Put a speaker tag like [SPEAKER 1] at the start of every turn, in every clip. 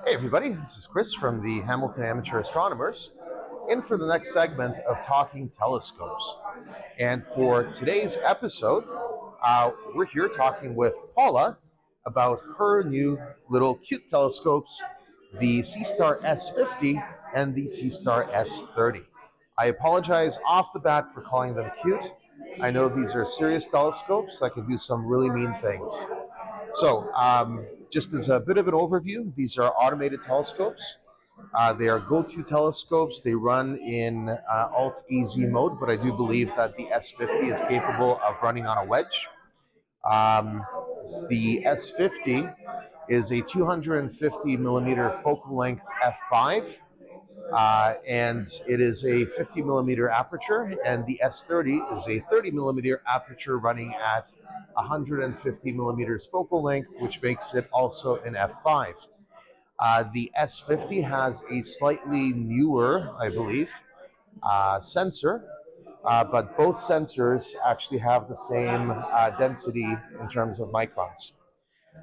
[SPEAKER 1] Hey everybody, this is Chris from the Hamilton Amateur Astronomers, in for the next segment of Talking Telescopes. And for today's episode, we're here talking with Paula about her new little cute telescopes, the Seestar S50 and the Seestar S30. I apologize off the bat for calling them cute. I know these are serious telescopes that can do some really mean things. So, just as a bit of an overview, these are automated telescopes. They are go-to telescopes. They run in Alt-EZ mode, but I do believe that the S50 is capable of running on a wedge. The S50 is a 250 millimeter focal length f5, and it is a 50 millimeter aperture, and the S30 is a 30 millimeter aperture running at 150 millimeters focal length, which makes it also an f5. The S50 has a slightly newer, I believe, sensor, but both sensors actually have the same density in terms of microns.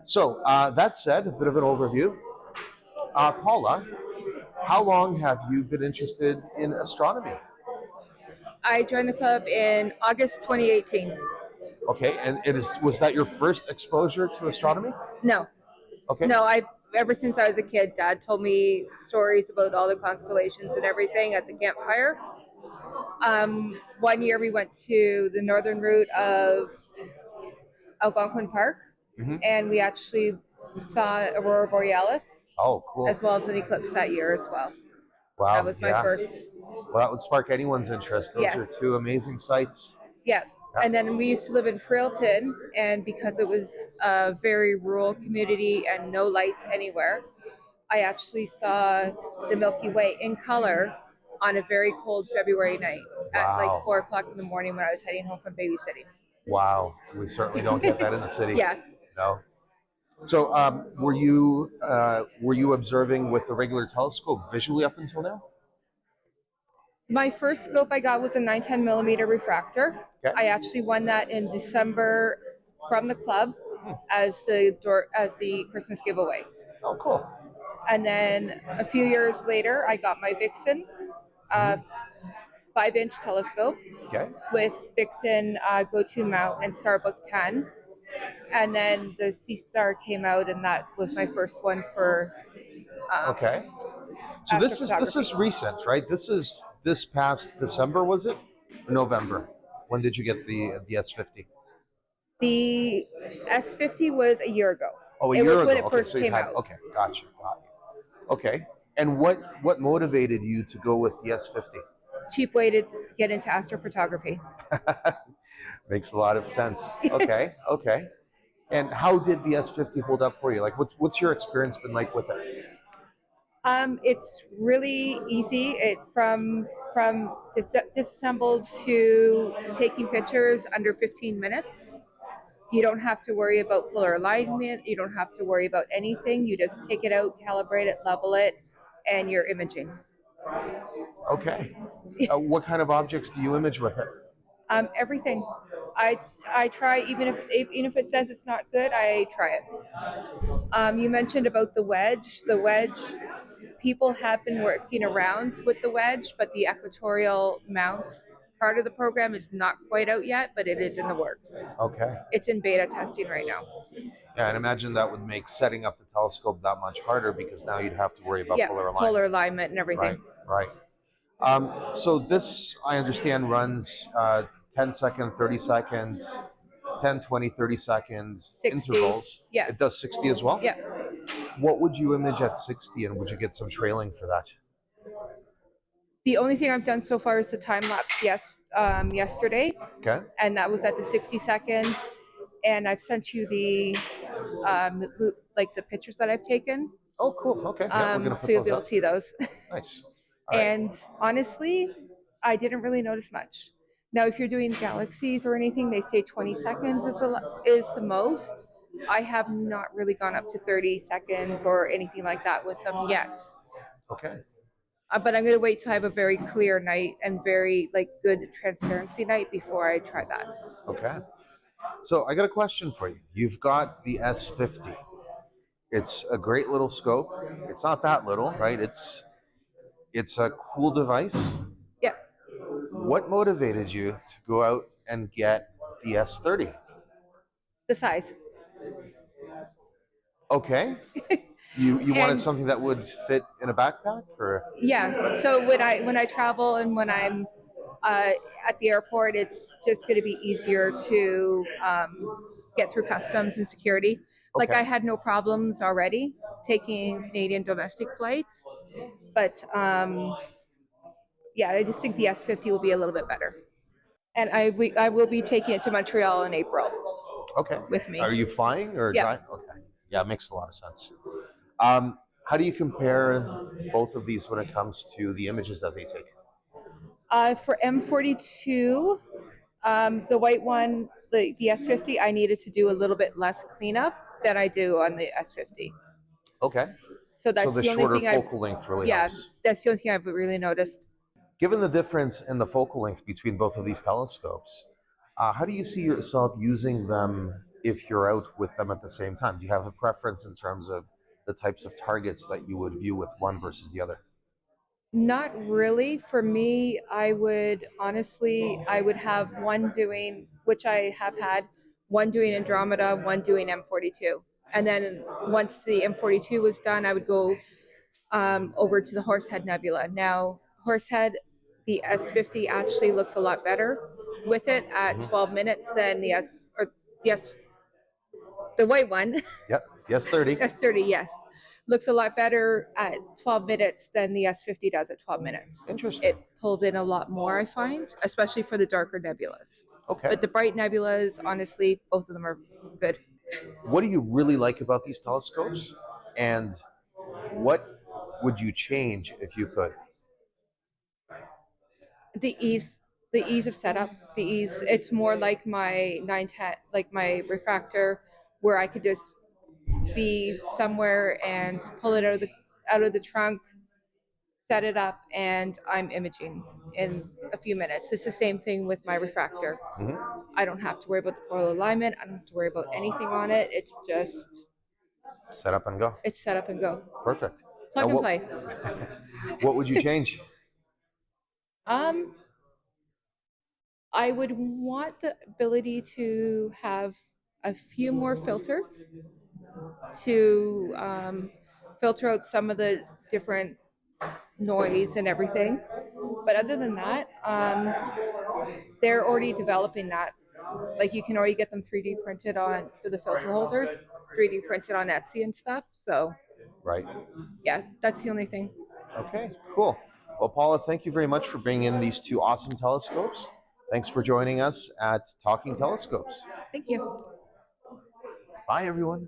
[SPEAKER 1] So that said, a bit of an overview. Paula, how long have you been interested in astronomy?
[SPEAKER 2] I joined the club in August 2018.
[SPEAKER 1] Okay, and was that your first exposure to astronomy?
[SPEAKER 2] No,
[SPEAKER 1] Okay.
[SPEAKER 2] no, I ever since I was a kid, Dad told me stories about all the constellations and everything at the campfire. One year we went to the northern route of Algonquin Park, and we actually saw Aurora Borealis
[SPEAKER 1] Oh, cool.
[SPEAKER 2] as well as an eclipse that year as well.
[SPEAKER 1] Wow.
[SPEAKER 2] That was my first.
[SPEAKER 1] Well, that would spark anyone's interest. Those are two amazing sites.
[SPEAKER 2] Yeah. And then we used to live in Frailton, and because it was a very rural community and no lights anywhere, I actually saw the Milky Way in color on a very cold February night at like 4 o'clock in the morning when I was heading home from babysitting.
[SPEAKER 1] Wow, we certainly don't get that in the city.
[SPEAKER 2] Yeah.
[SPEAKER 1] No. So, were you observing with the regular telescope visually up until now?
[SPEAKER 2] My first scope I got was a 910 millimeter refractor.
[SPEAKER 1] Okay.
[SPEAKER 2] I actually won that in December from the club as the Christmas giveaway.
[SPEAKER 1] Oh, cool.
[SPEAKER 2] And then a few years later, I got my Vixen 5-inch telescope with Vixen go-to mount and Starbuck 10. And then the Seestar came out, and that was my first one for.
[SPEAKER 1] Okay. So this is recent, right? This past December, was it? Or November. When did you get the S50?
[SPEAKER 2] The S50 was a year ago.
[SPEAKER 1] Oh, a year ago.
[SPEAKER 2] When it
[SPEAKER 1] Okay,
[SPEAKER 2] first came out.
[SPEAKER 1] Okay, gotcha. Got you. Okay. And what motivated you to go with the S50?
[SPEAKER 2] Cheap way to get into astrophotography.
[SPEAKER 1] Makes a lot of sense. Okay, okay. And how did the S50 hold up for you? Like, what's your experience been like with it?
[SPEAKER 2] It's really easy. It from disassembled to taking pictures under 15 minutes. You don't have to worry about polar alignment. You don't have to worry about anything. You just take it out, calibrate it, level it, and you're imaging.
[SPEAKER 1] Okay. What kind of objects do you image with it?
[SPEAKER 2] Everything. I try, even if it says it's not good, I try it. You mentioned about the wedge. The wedge, people have been working around with the wedge, but the equatorial mount part of the program is not quite out yet, but it is in the works.
[SPEAKER 1] Okay.
[SPEAKER 2] It's in beta testing right now.
[SPEAKER 1] Yeah, and imagine that would make setting up the telescope that much harder because now you'd have to worry about
[SPEAKER 2] polar alignment and everything.
[SPEAKER 1] Right. So this, I understand, runs 10 second, 30 seconds, 10, 20, 30 seconds
[SPEAKER 2] 60.
[SPEAKER 1] intervals.
[SPEAKER 2] Yeah.
[SPEAKER 1] It does 60 as well?
[SPEAKER 2] Yeah.
[SPEAKER 1] What would you image at 60, and would you get some trailing for that?
[SPEAKER 2] The only thing I've done so far is the time lapse yesterday.
[SPEAKER 1] Okay.
[SPEAKER 2] And that was at the 60 seconds. And I've sent you the the pictures that I've taken.
[SPEAKER 1] Oh, cool. Okay. Yeah, we're gonna put
[SPEAKER 2] so you'll be able to see those.
[SPEAKER 1] Nice.
[SPEAKER 2] And honestly, I didn't really notice much. Now, if you're doing galaxies or anything, they say 20 seconds is the most. I have not really gone up to 30 seconds or anything like that with them yet.
[SPEAKER 1] Okay.
[SPEAKER 2] But I'm going to wait till I have a very clear night and very good transparency night before I try that.
[SPEAKER 1] Okay. So I got a question for you. You've got the S50. It's a great little scope. it's not that little, right? It's a cool device.
[SPEAKER 2] Yeah,
[SPEAKER 1] What motivated you to go out and get the S30?
[SPEAKER 2] the size.
[SPEAKER 1] Okay. You wanted
[SPEAKER 2] And
[SPEAKER 1] something that would fit in a backpack, or
[SPEAKER 2] yeah, so when I travel and when I'm uh, at the airport, it's just going to be easier to get through customs and security. Like I
[SPEAKER 1] okay,
[SPEAKER 2] had no problems already taking Canadian domestic flights, but yeah, I just think the S50 will be a little bit better. And I will be taking it to Montreal in April
[SPEAKER 1] okay.
[SPEAKER 2] with me.
[SPEAKER 1] Are you flying or
[SPEAKER 2] Yeah.
[SPEAKER 1] driving? Okay, yeah, it makes a lot of sense. How do you compare both of these when it comes to the images that they take?
[SPEAKER 2] For M42, the white one, the S50, I needed to do a little bit less cleanup than I do on the S50.
[SPEAKER 1] Okay,
[SPEAKER 2] So
[SPEAKER 1] so
[SPEAKER 2] that's
[SPEAKER 1] the
[SPEAKER 2] the only
[SPEAKER 1] shorter
[SPEAKER 2] thing I've,
[SPEAKER 1] focal length really
[SPEAKER 2] yeah,
[SPEAKER 1] helps.
[SPEAKER 2] that's the only thing I've really noticed.
[SPEAKER 1] Given the difference in the focal length between both of these telescopes, how do you see yourself using them if you're out with them at the same time? Do you have a preference in terms of the types of targets that you would view with one versus the other?
[SPEAKER 2] Not really. For me, I would have one doing, which I have had, one doing Andromeda, one doing M42. And then once the M42 was done, I would go over to the Horsehead Nebula. Now, Horsehead, the S50 actually looks a lot better with it at
[SPEAKER 1] Mhm.
[SPEAKER 2] 12 minutes than the S, or yes, the white one.
[SPEAKER 1] Yep. Yes, 30.
[SPEAKER 2] S30, yes. Looks a lot better at 12 minutes than the S50 does at 12 minutes.
[SPEAKER 1] Interesting.
[SPEAKER 2] It pulls in a lot more, I find, especially for the darker nebulas.
[SPEAKER 1] Okay.
[SPEAKER 2] But the bright nebulas, honestly, both of them are good.
[SPEAKER 1] What do you really like about these telescopes? And what would you change if you could?
[SPEAKER 2] The ease, the ease of setup, the ease. It's more like my 910, like my refractor, where I could just be somewhere and pull it out of the trunk, set it up, and I'm imaging in a few minutes. It's the same thing with my refractor.
[SPEAKER 1] Mhm.
[SPEAKER 2] I don't have to worry about the polar alignment. I don't have to worry about anything on it. It's just
[SPEAKER 1] Set up and go.
[SPEAKER 2] it's set up and go.
[SPEAKER 1] Perfect. Now,
[SPEAKER 2] Plug and play.
[SPEAKER 1] what would you change?
[SPEAKER 2] Um, I would want the ability to have a few more filters to filter out some of the different noise and everything. But other than that, they're already developing that. Like you can already get them 3D printed on for the filter holders, 3D printed on Etsy and stuff. So
[SPEAKER 1] Right.
[SPEAKER 2] yeah, that's the only thing.
[SPEAKER 1] Okay, cool. Well, Paula, thank you very much for bringing in these two awesome telescopes. Thanks for joining us at Talking Telescopes.
[SPEAKER 2] Thank you.
[SPEAKER 1] Bye, everyone.